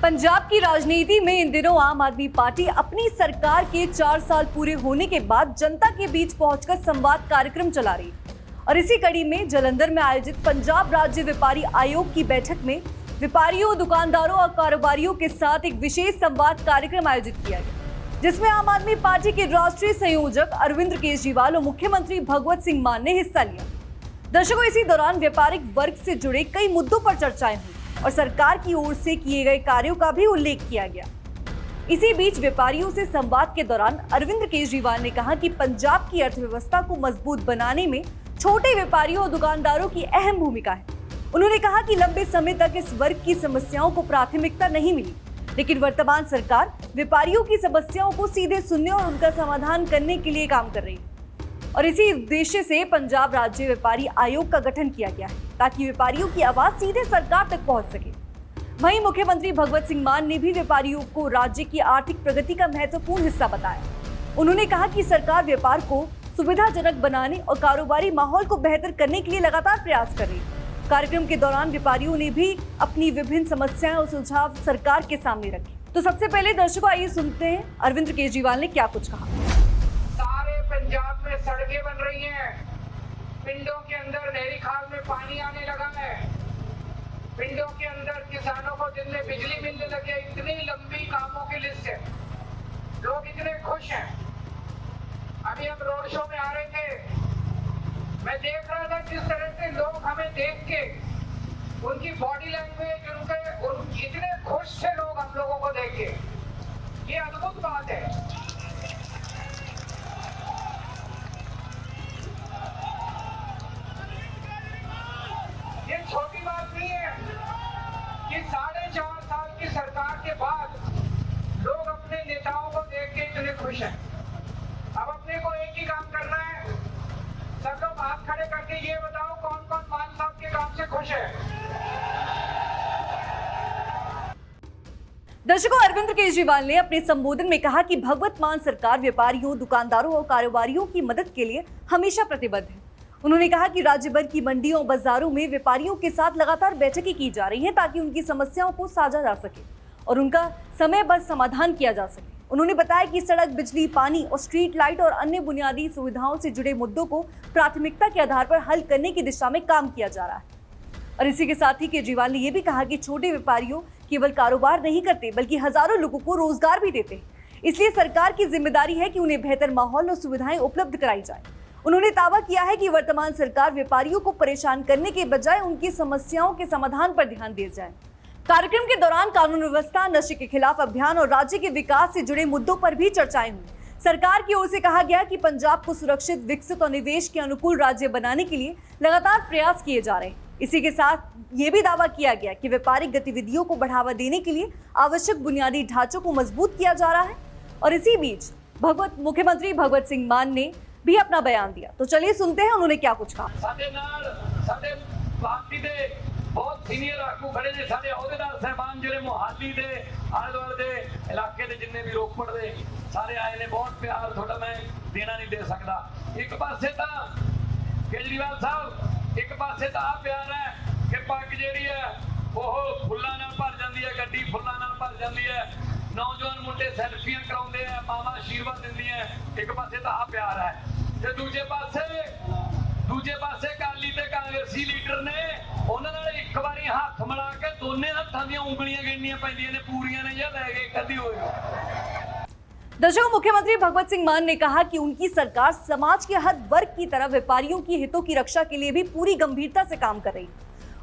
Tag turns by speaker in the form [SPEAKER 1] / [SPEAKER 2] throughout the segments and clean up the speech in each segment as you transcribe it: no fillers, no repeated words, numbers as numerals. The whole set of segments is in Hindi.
[SPEAKER 1] पंजाब की राजनीति में इन दिनों आम आदमी पार्टी अपनी सरकार के 4 साल पूरे होने के बाद जनता के बीच पहुंचकर संवाद कार्यक्रम चला रही है। और इसी कड़ी में जालंधर में आयोजित पंजाब राज्य व्यापारी आयोग की बैठक में व्यापारियों, दुकानदारों और कारोबारियों के साथ एक विशेष संवाद कार्यक्रम आयोजित किया गया, जिसमें आम आदमी पार्टी के राष्ट्रीय संयोजक अरविंद केजरीवाल और मुख्यमंत्री भगवत सिंह मान ने हिस्सा लिया। दर्शकों, इसी दौरान व्यापारिक वर्ग से जुड़े कई मुद्दों पर चर्चाएं हुई और सरकार की ओर से किए गए कार्यों का भी उल्लेख किया गया। इसी बीच व्यापारियों से संवाद के दौरान अरविंद केजरीवाल ने कहा कि पंजाब की अर्थव्यवस्था को मजबूत बनाने में छोटे व्यापारियों और दुकानदारों की अहम भूमिका है। उन्होंने कहा कि लंबे समय तक इस वर्ग की समस्याओं को प्राथमिकता नहीं मिली, लेकिन वर्तमान सरकार व्यापारियों की समस्याओं को सीधे सुनने और उनका समाधान करने के लिए काम कर रही है। और इसी उद्देश्य से पंजाब राज्य व्यापारी आयोग का गठन किया गया है, ताकि व्यापारियों की आवाज सीधे सरकार तक पहुंच सके। वहीं मुख्यमंत्री भगवत सिंह मान ने भी व्यापारियों को राज्य की आर्थिक प्रगति का महत्वपूर्ण हिस्सा बताया। उन्होंने कहा कि सरकार व्यापार को सुविधाजनक बनाने और कारोबारी माहौल को बेहतर करने के लिए लगातार प्रयास कर रही है। कार्यक्रम के दौरान व्यापारियों ने भी अपनी विभिन्न समस्याएं और सुझाव सरकार के सामने रखे। तो सबसे पहले दर्शकों, आइए सुनते हैं अरविंद केजरीवाल ने क्या कुछ कहा।
[SPEAKER 2] पंजाब में सड़कें बन रही हैं, पिंडों के अंदर नहरी खाल में पानी आने लगा है, पिंडों के अंदर किसानों को दिन में बिजली मिलने लगी। इतनी लंबी कामों की लिस्ट है, लोग इतने खुश हैं। अभी हम रोड शो में आ रहे थे, मैं देख रहा था जिस तरह से लोग हमें देख के, उनकी बॉडी लैंग्वेज, इतने खुश थे लोग हम लोगों को देख के। ये अद्भुत बात है। ये छोटी बात नहीं है कि 4.5 साल की सरकार के बाद लोग अपने नेताओं को देख के इतने खुश हैं। अब अपने को एक ही काम करना है, सब लोग हाथ खड़े करके ये बताओ कौन कौन मान साहब के काम से खुश है।
[SPEAKER 1] दर्शकों, अरविंद केजरीवाल ने अपने संबोधन में कहा कि भगवत मान सरकार व्यापारियों, दुकानदारों और कारोबारियों की मदद के लिए हमेशा प्रतिबद्ध है। उन्होंने कहा कि राज्य भर की मंडियों और बाजारों में व्यापारियों के साथ लगातार बैठकें की जा रही हैं, ताकि उनकी समस्याओं को साझा जा सके और उनका समय पर समाधान किया जा सके। उन्होंने बताया कि सड़क, बिजली, पानी और स्ट्रीट लाइट और अन्य बुनियादी सुविधाओं से जुड़े मुद्दों को प्राथमिकता के आधार पर हल करने की दिशा में काम किया जा रहा है। और इसी के साथ ही केजरीवाल ने यह भी कहा कि छोटे व्यापारियों केवल कारोबार नहीं करते, बल्कि हजारों लोगों को रोजगार भी देते हैं। इसलिए सरकार की जिम्मेदारी है कि उन्हें बेहतर माहौल और सुविधाएं उपलब्ध कराई जाए। उन्होंने दावा किया है कि वर्तमान सरकार व्यापारियों को परेशान करने के बजाय उनकी समस्याओं के समाधान पर ध्यान दे जाए। कार्यक्रम के दौरान कानून व्यवस्था, नशे के खिलाफ अभियान और राज्य के विकास से जुड़े मुद्दों पर भी चर्चाएं हुई। सरकार की ओर से कहा गया कि पंजाब को सुरक्षित, विकसित और निवेश के अनुकूल राज्य बनाने के लिए लगातार प्रयास किए जा रहे हैं। इसी के साथ ये भी दावा किया गया कि व्यापारिक गतिविधियों को बढ़ावा देने के लिए आवश्यक बुनियादी ढांचों को मजबूत किया जा रहा है। और इसी बीच मुख्यमंत्री भगवत सिंह मान ने भी अपना बयान दिया। तो चलिए सुनते हैं उन्होंने क्या कुछ कहा।
[SPEAKER 2] पार्टी दे बहुत सीनियर आगू खड़े ने, सारे अहुदेदार साहबान जिहड़े मोहाली दे आले दुआले दे इलाके दे जिन्ने भी रोपड़ दे सारे आए ने। बहुत प्यार थोड़ा मैं देना नहीं दे सकता। एक पासे तां केजरीवाल साहब, एक पासे तां आ प्यार है कि पग जिहड़ी है ਉਹ फुल्लां नाल भर जांदी है, गड्डी फुल्लां नाल भर जांदी है, नौजवान मुंडे सैल्फियां कराउंदे हैं, मावां आशीर्वाद दिंदियां। एक पासे तां आ प्यार है ते दूजे पासे अकाली ते कांग्रेसी लीडर ने ਉਹਨਾਂ ਨਾਲ ਇੱਕ ਵਾਰੀ ਹੱਥ ਮਿਲਾ ਕੇ ਦੋਨੇ ਹੱਥਾਂ ਦੀਆਂ ਉਂਗਲੀਆਂ ਗਿਣਨੀਆਂ ਪੈਂਦੀਆਂ ਨੇ, ਪੂਰੀਆਂ ਨੇ ਜਾਂ ਲੈ ਗਏ ਕਦੀ ਹੋਏ।
[SPEAKER 1] दर्शकों, मुख्यमंत्री भगवत सिंह मान ने कहा कि उनकी सरकार समाज के हर वर्ग की तरह व्यापारियों की हितों की रक्षा के लिए भी पूरी गंभीरता से काम कर रही है।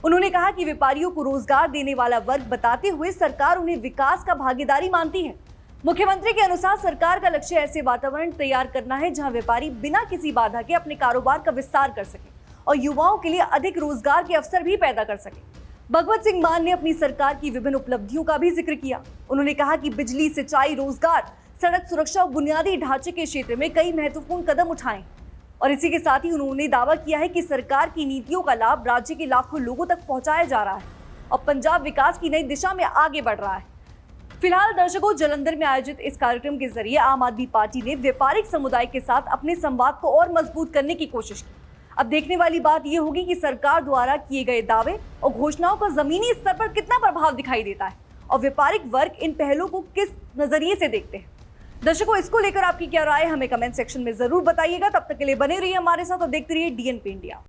[SPEAKER 1] उन्होंने कहा कि व्यापारियों को रोजगार देने वाला वर्ग बताते हुए सरकार उन्हें विकास का भागीदारी मानती है। मुख्यमंत्री के अनुसार सरकार का लक्ष्य ऐसे वातावरण तैयार करना है जहां व्यापारी बिना किसी बाधा के अपने कारोबार का विस्तार कर सके और युवाओं के लिए अधिक रोजगार के अवसर भी पैदा कर सके। भगवत सिंह मान ने अपनी सरकार की विभिन्न उपलब्धियों का भी जिक्र किया। उन्होंने कहा कि बिजली, सिंचाई, रोजगार, सड़क सुरक्षा और बुनियादी ढांचे के क्षेत्र में कई महत्वपूर्ण कदम उठाए। और इसी के साथ ही उन्होंने दावा किया है कि सरकार की नीतियों का लाभ राज्य के लाखों लोगों तक पहुंचाया जा रहा है और पंजाब विकास की नई दिशा में आगे बढ़ रहा है। फिलहाल दर्शकों, जालंधर में आयोजित इस कार्यक्रम के जरिए आम आदमी पार्टी ने व्यापारिक समुदाय के साथ अपने संवाद को और मजबूत करने की कोशिश की। अब देखने वाली बात यह होगी कि सरकार द्वारा किए गए दावे और घोषणाओं का जमीनी स्तर पर कितना प्रभाव दिखाई देता है और व्यापारिक वर्ग इन पहलों को किस नजरिए से देखते हैं। दर्शकों, इसको लेकर आपकी क्या राय हमें कमेंट सेक्शन में जरूर बताइएगा। तब तक के लिए बने रहिए हमारे साथ और देखते रहिए DNP इंडिया।